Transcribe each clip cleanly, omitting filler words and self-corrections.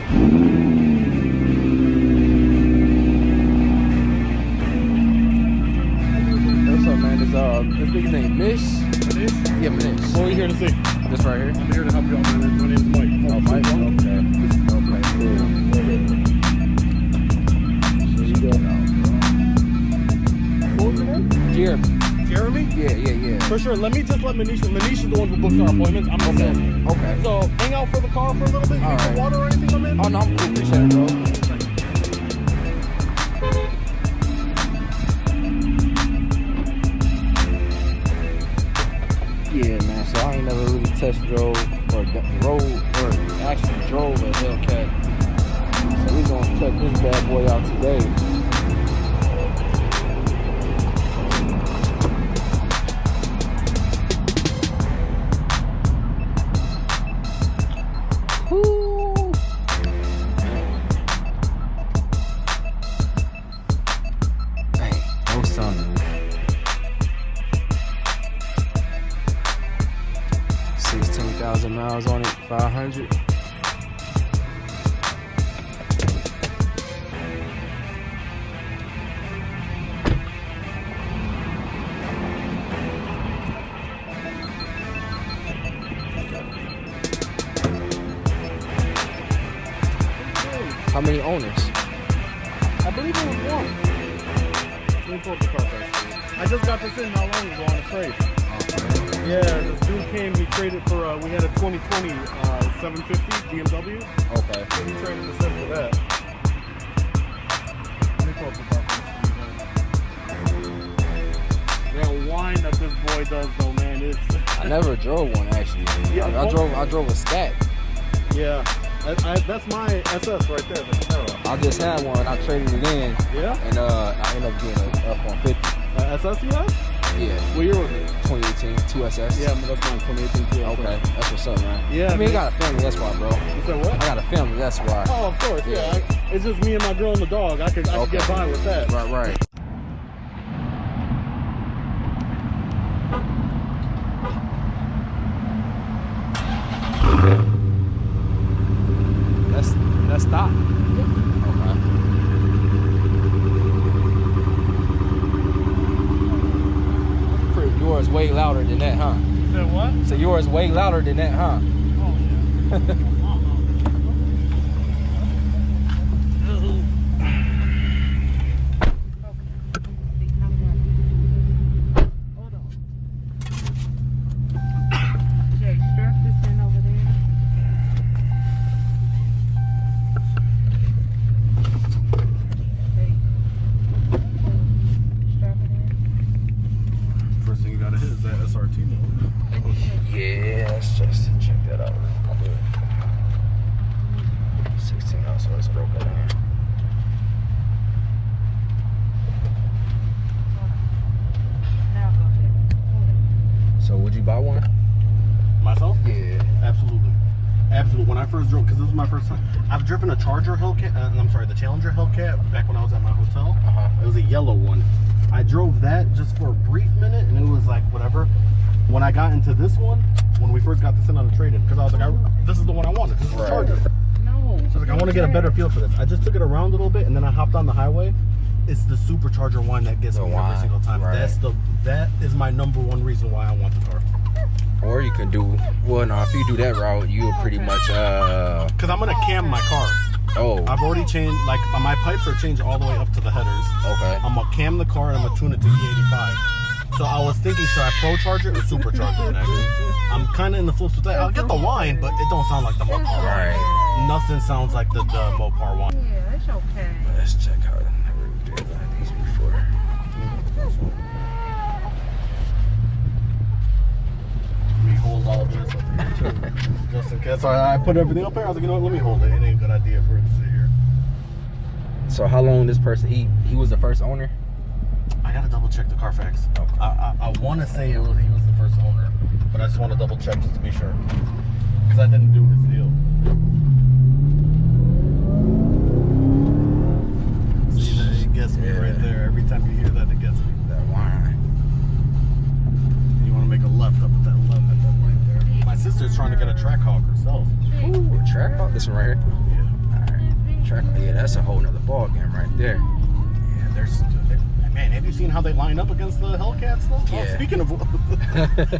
What's up, man? This nigga's name Mish. Mish? Yeah, Mish. What are you here to see? This right here? I'm here to help you out, man. My name is Mike. Oh, Mike? Okay. Okay, cool. So you go now, bro. What was your name? Jeremy. Jeremy? Yeah. For sure. Let Manisha. Manisha's the one who books our appointments. I'm the salesman. Okay. So hang out for the car for a little bit. You need some water or anything, my man? Oh, no, I'm cool. Appreciate it, bro. Yeah, man, so I ain't never really test drove or actually drove a Hellcat. So we gonna check this bad boy out today. Woo! Hey, no sun. 16,000 miles on it, 500. How many owners? I believe it was one. Let me pull up the car first. I just got this in not long ago on a trade. Yeah, this dude came, he traded for, we had a 2020 750 BMW. Okay. So he traded us in for that. Let me pull up the car first. That whine that this boy does though, man, it's... I never drove one actually. Yeah, I drove a Scat. Yeah, that's my SS right there, the Camaro. I just had one, I traded it in. Yeah? And I ended up getting a F-150. SS you have? Yeah. What year was it? 2018, 2SS. Yeah, but that's mine, 2018 too. Okay, that's what's up, man. Yeah, I mean, man. I got a family, that's why, bro. You said what? I got a family, that's why. Oh, of course, yeah. It's just me and my girl and the dog. I could get by with that. Right. That's stop. Okay. Yours way louder than that, huh? You said what? So yours way louder than that, huh? Oh, yeah. First thing you gotta hit is that SRT mode. Yeah, let's just check that out. I'll do it. 16 ounce, so it's broken in. So would you buy one? Myself? Yeah. Absolutely. Absolutely. When I first drove, because this was my first time, I've driven a Charger Hellcat, the Challenger Hellcat back when I was at my hotel. It was a yellow one. I drove that just for a brief minute, and it was like, whatever. When I got into this one, when we first got this in on the trade-in, because I was like, this is the one I wanted. This is the Charger. No. So I was like, I want to get a better feel for this. I just took it around a little bit, and then I hopped on the highway. It's the Supercharger one that gets me every single time. Right. That is my #1 reason why I want the car. Or you can do, well, no, if you do that route, you would pretty much, Because I'm going to cam my car. oh, I've already changed, like, my pipes are changed all the way up to the headers. okay. I'm going to cam the car and I'm going to tune it to E85. So I was thinking, should I Procharger or Supercharger next? I'm kind of in the flips with that. I'll get the whine, but it don't sound like the Mopar. Right. Nothing sounds like the Mopar one. Yeah, it's okay. Let's check how we did one of these before. Let me hold all this up here too, just in case. So I put everything up here. I was like, you know what? Let me hold it. It ain't a good idea for it to sit here. So how long this person, he was the first owner? I gotta double check the Carfax. Okay. I want to say he was the first owner, but I just want to double check just to be sure, because I didn't do his deal. See that? It gets me right there. Every time you hear that, it gets me. That whine. And you want to make a left up at that left at that right there. My sister's trying to get a track hog herself. Ooh, a track hog? This one right here? Yeah. Track, yeah, that's a whole nother ball game right there. Yeah, man, have you seen how they line up against the Hellcats though? Yeah. Oh, speaking of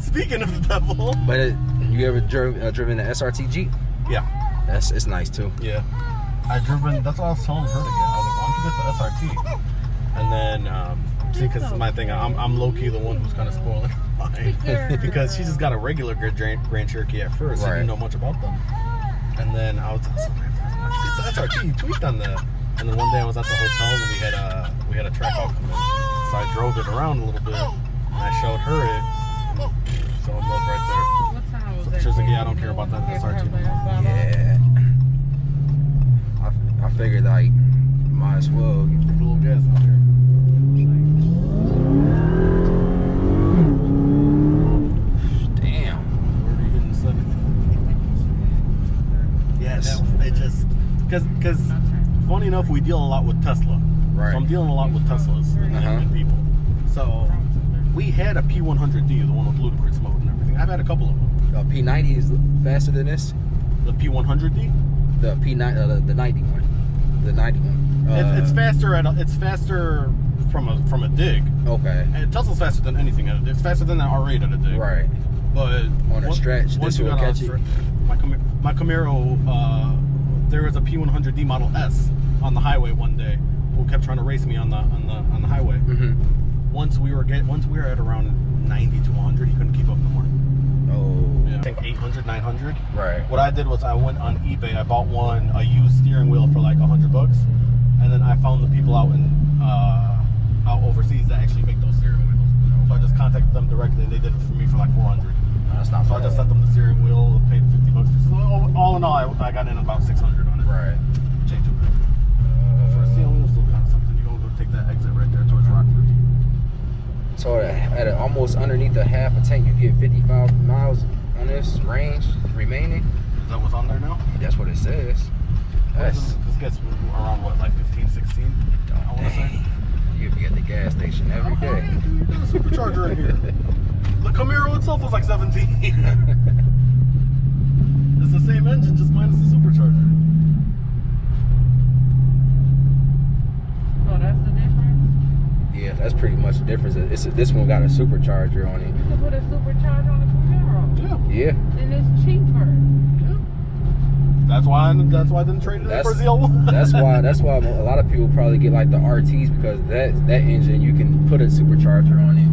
speaking of the devil. But you ever driven the SRT Jeep? Yeah. It's nice too. Yeah. That's what I was telling her to get. I was like, why don't you get the SRT? And then see, because my thing, I'm low-key the one who's kind of spoiling mine. Because she just got a regular Grand Cherokee at first. Right. I didn't know much about them. And then I was telling her, why don't you get the SRT? You tweaked on that. And then one day I was at the hotel and we had a track off come in. So I drove it around a little bit and I showed her it. So I'm love right there. What time was So that? she was like, yeah, I don't care about that SRT. Yeah. I figured like might as well Give a little gas out here. Damn. Where are you hitting the 70? Yeah, it just because funny enough, we deal a lot with Tesla. Right. So I'm dealing a lot with Teslas and people. So we had a P100D, the one with ludicrous mode and everything. I've had a couple of them. P90 is faster than this. The P100D. The P9, the 90 one. The 90 one. It's faster it's faster from a dig. Okay. And Tesla's faster than anything at a dig. It's faster than an R8 at a dig. Right. But on a stretch, this will catch it. My Camaro, there was a P100D Model S on the highway one day who kept trying to race me on the highway. Mm-hmm. Once we were at around 90 to 100, he couldn't keep up no more. Oh. Yeah. I think 800, 900. Right. What I did was I went on eBay. I bought a used steering wheel for like $100, and then I found the people out out overseas that actually make those steering wheels. So I just contacted them directly. They did it for me for like 400. That's not So I just sent them the steering wheel, paid $50. So all in all, I got in about 600 on it. Right. Change it. For a steering wheel, still kind of something. You're gonna go take that exit right there towards Rockford. So at almost underneath a half a tank, you get 55 miles on this range remaining. Is that what's on there now? That's what it says. This gets around what, like 15, 16? I want to say. You'd be at the gas station every day. Yeah, dude, you got a supercharger in here. The Camaro itself was like 17. It's the same engine, just minus the supercharger. Oh, that's the difference? Yeah, that's pretty much the difference. This one got a supercharger on it. You can put a supercharger on the Camaro. Yeah. Yeah. And it's cheaper. That's why I didn't trade it in for the old one. That's why a lot of people probably get like the RTs, because that engine you can put a supercharger on it.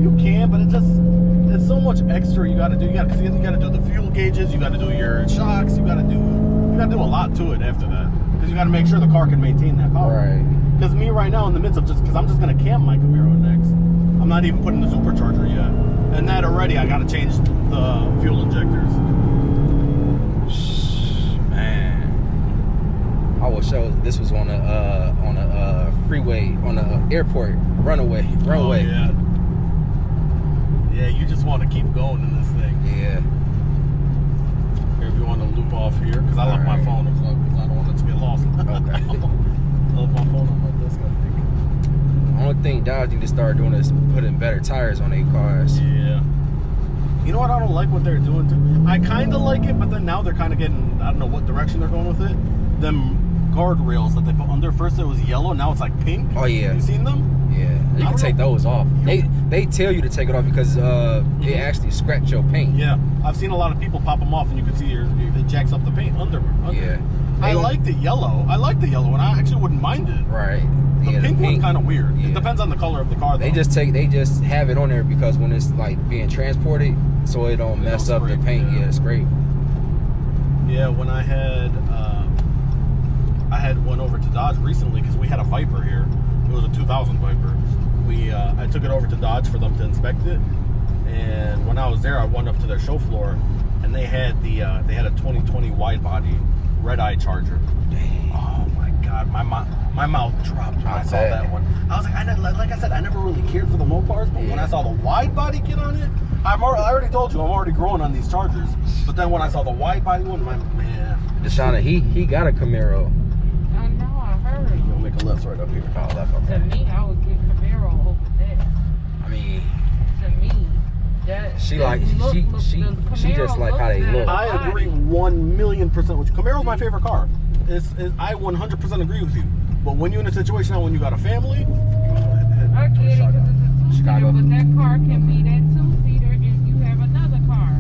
You can, but it's so much extra you gotta do. You gotta do the fuel gauges, you gotta do your shocks, you gotta do a lot to it after that. Because you gotta make sure the car can maintain that power. Right. Because me right now in the midst of because I'm just gonna camp my Camaro next. I'm not even putting the supercharger yet. And that already I gotta change the fuel injectors. Man, I will show. This was on a freeway, on a airport runway. Oh, yeah. Yeah, you just want to keep going in this thing. Yeah. Here, if you want to loop off here, because I left my phone, because I don't want it to get lost. Okay. I left my phone on my desk, I think. Only thing Dodge need to start doing is putting better tires on their cars. Yeah. You know what? I don't like what they're doing too. I kind of like it, but then now they're kind of getting, I don't know what direction they're going with it. Them guardrails that they put under, first it was yellow, now it's like pink. Oh yeah. You seen them? Yeah. You can take those off. They tell you to take it off because it actually scratch your paint. Yeah. I've seen a lot of people pop them off and you can see it jacks up the paint under. Yeah. I like the yellow. I like the yellow and I actually wouldn't mind it. Right. The pink one's kind of weird. Yeah. It depends on the color of the car though. They just have it on there because when it's like being transported, so it don't mess up the paint. Yeah, it's great. Yeah, when I had went over to Dodge recently because we had a Viper here. It was a 2000 Viper. I took it over to Dodge for them to inspect it, and when I was there, I went up to their show floor, and they had a 2020 wide body red eye Charger. Dang. Oh my God, my mouth dropped when I saw that one. I was like I said, I never really cared for the Mopars, but when I saw the wide body kit on it, I already told you I'm already growing on these Chargers. But then when I saw the wide body one, man. Deshauna, he got a Camaro. I know, I heard. You'll make a left right up here. Oh, left, okay. To me, I would get Camaro over there. I mean, To me, that she the just like how they look. I agree 1,000,000% with you. Camaro's my favorite car. I 100% agree with you. But when you're in a situation now when you got a family, I get it because it's a Chicago. two-seater, but that car can be that two-seater and you have another car.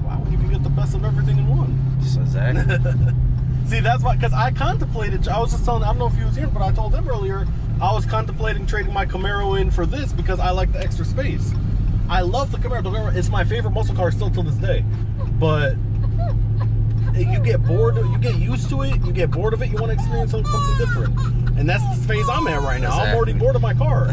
wow, you can get the best of everything in one. So exactly. See, that's why, because I contemplated, I was just telling, I don't know if he was here, but I told him earlier, I was contemplating trading my Camaro in for this because I like the extra space. I love the Camaro. Don't get me wrong, it's my favorite muscle car still till this day. But you get bored, you get used to it, you get bored of it, you want to experience something different. And that's the phase I'm at right now. Exactly. I'm already bored of my car.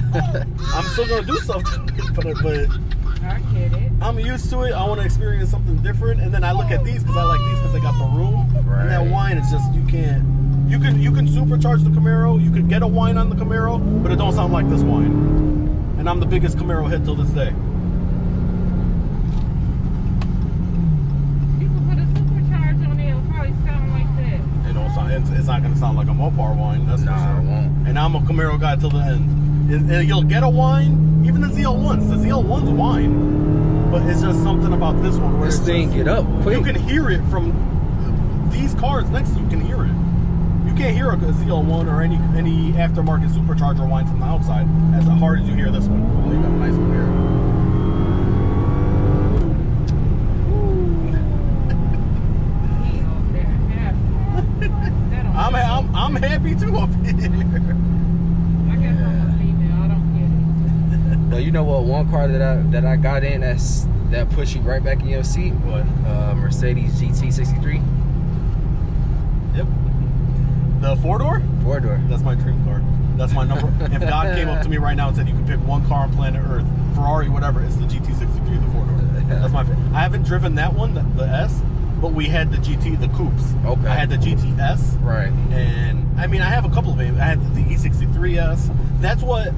I'm still going to do something, but I get it. I'm used to it. I want to experience something different. And then I look at these because I like these because they got the room. Right. And that wine is just, you can supercharge the Camaro, you could get a wine on the Camaro, but it don't sound like this wine. And I'm the biggest Camaro head till this day. You can put a supercharger on it, it'll probably sound like that. It don't sound, it's not going to sound like a Mopar wine, that's for Nah, sure. it won't. And I'm a Camaro guy till the end. And you'll get a wine, even the ZL1s. The ZL1's wine, but it's just something about this one where This it's thing just, get up quick. you can hear it from these cars next to you. You can hear it. You can't hear a ZL1 or any aftermarket supercharger wine from the outside as hard as you hear this one. Oh, you got a nice one here. He over there happy. That don't I'm happy too up here. I guess I'm a female, I don't get it. Well, you know what? One car that I got in that puts you right back in your seat. What? Mercedes GT63. Yep. The 4-door? 4-door. That's my dream car. That's my number. If God came up to me right now and said you could pick one car on planet Earth, Ferrari, whatever, it's the GT63, the 4-door. That's my favorite. I haven't driven that one, the S, but we had the GT, the coupes. Okay. I had the GTS. Right. And I mean, I have a couple of them. I had the E63S. That's what,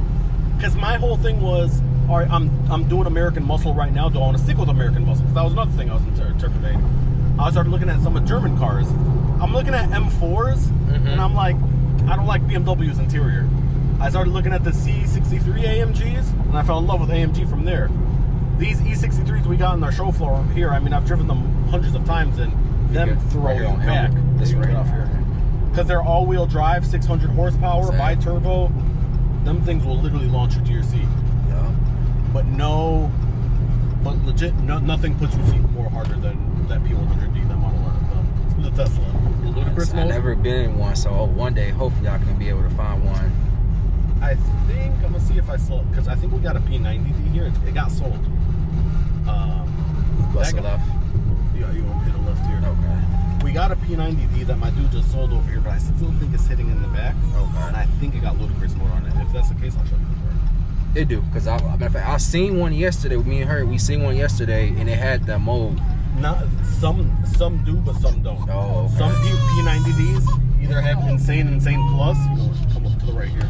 because my whole thing was, all right, I'm doing American Muscle right now. Do I want to stick with American Muscle? Because that was another thing I was interpreting. I started looking at some of German cars. I'm looking at M4s, and I'm like, I don't like BMW's interior. I started looking at the C63 AMGs, and I fell in love with AMG from there. These E63s we got on our show floor here, I mean, I've driven them hundreds of times, and them throw right you on back. This right off here. Because they're all-wheel drive, 600 horsepower, Exactly. bi-turbo. Them things will literally launch you to your seat. Yeah. But legit, nothing puts your seat more harder than that P100D, that Model S, the Tesla. In ludicrous I've mode. never been in one, so one day hopefully I can be able to find one. I think I'm gonna see if I sold, because I think we got a P90D here. It got sold. Bust a left. Yeah, you want to hit a left here. Okay. We got a P90D that my dude just sold over here, but I still think it's hitting in the back. Okay. And I think it got ludicrous mode on it. If that's the case, I'll show you the car. It do, because matter of fact, I seen one yesterday. Me and her, we seen one yesterday, and it had that mode. Not some do, but some don't. Oh, okay. Some P90Ds either have insane plus. Come up to the right here.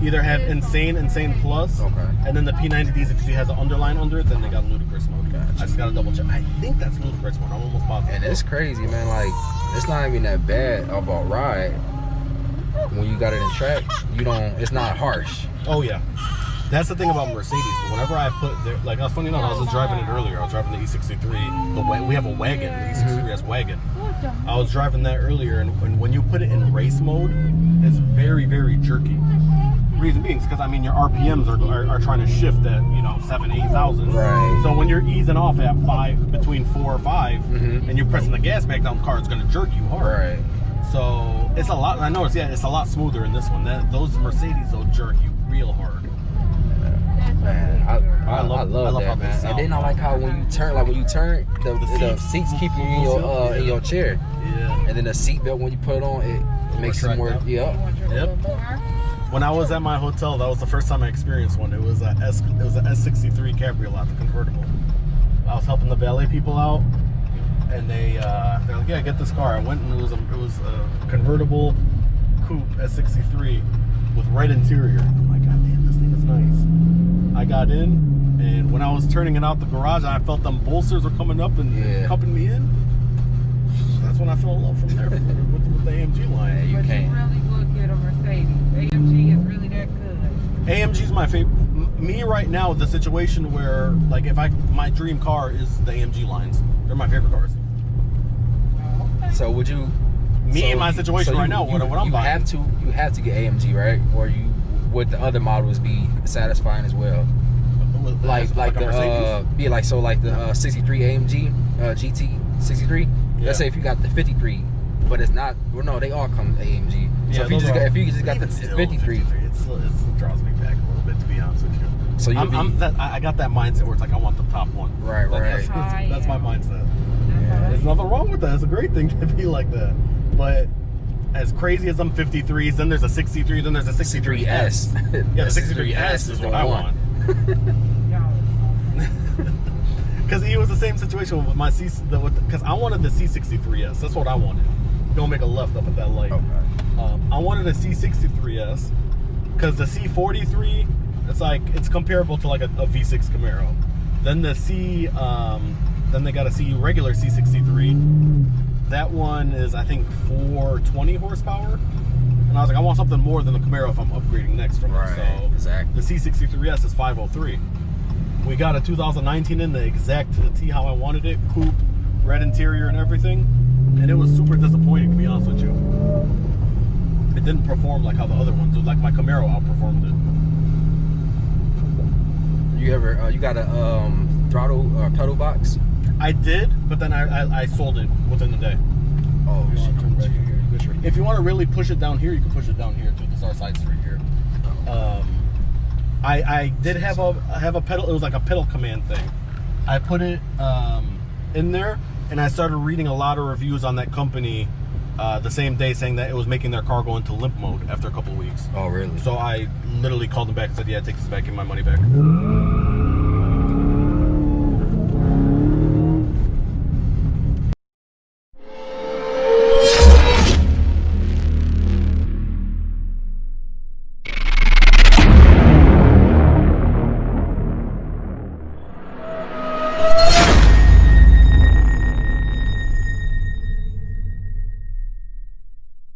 Either have insane plus. Okay. And then the P90Ds, if you see has an underline under it, then they got ludicrous mode. Gotcha. I just gotta double check. I think that's ludicrous mode. I'm almost positive. And it's crazy, man. Like, it's not even that bad of a ride. When you got it in track, it's not harsh. Oh yeah. That's the thing about Mercedes. Whenever I put there, like, funny enough, I was just driving it earlier. I was driving the E63. We have a wagon, the E63S wagon. I was driving that earlier, and when you put it in race mode, it's very, very jerky. Reason being is because, I mean, your RPMs are trying to shift at, 7,000, 8,000. Right. So when you're easing off at between 4 or 5, and you're pressing the gas back down, the car is going to jerk you hard. Right. So it's a lot. I noticed, it's a lot smoother in this one. Those Mercedes will jerk you real hard. Man, I love how that, they man. sound. And then I like how when you turn, the seats keep you in your chair. Yeah. And then the seatbelt, when you put it on, it makes it more. retract You Yeah. want your Yep. little more? When I was at my hotel, that was the first time I experienced one. It was a S63 Cabriolet, the convertible. I was helping the valet people out, and they're like, "Yeah, get this car." I went, and it was a convertible coupe S63 with red interior. I'm like, "God damn, this thing is nice." I got in, and when I was turning it out the garage, I felt them bolsters were coming up and cupping me in. That's when I fell in love from there with the AMG line. Yeah, you But can't. you really would get a Mercedes. AMG is really that good. AMG's my favorite. Me right now, the situation where, like, my dream car is the AMG lines. They're my favorite cars. So would you Me in my situation right now, what I'm buying. You have to get AMG, right? Or you would the other models be satisfying as well? Like the the 63 AMG GT 63. Yeah. Let's say if you got the 53, but it's not. Well, no, they all come AMG. So Yeah, if you just got the 53, it draws me back a little bit, to be honest with you. so I got that mindset where it's like I want the top one. Right. That's my mindset. There's nothing wrong with that. It's a great thing to be like that. But as crazy as them 53s, then there's a 63, then there's a 63S. Yeah, the 63S is what I want. Because it was the same situation with my because I wanted the C63S. That's what I wanted. Don't make a left up at that light. Okay. I wanted a C63S because the C43, it's comparable to like a V6 Camaro. Then then they got a regular C63. That one is, I think, 420 horsepower. And I was like, I want something more than the Camaro if I'm upgrading next from it. So exactly. The C63S is 503. We got a 2019 in the exact to the T how I wanted it, coupe, red interior and everything, and it was super disappointing, to be honest with you. It didn't perform like how the other ones did. Like my Camaro outperformed it. You got a throttle or pedal box? I did, but then I sold it within the day. Oh, If you want to really push it down here, you can push it down here too. This is our side street here. I did have a pedal. It was like a pedal command thing. I put it in there, and I started reading a lot of reviews on that company the same day, saying that it was making their car go into limp mode after a couple of weeks. Oh, really? So I literally called them back and said, "Yeah, take this back, give my money back."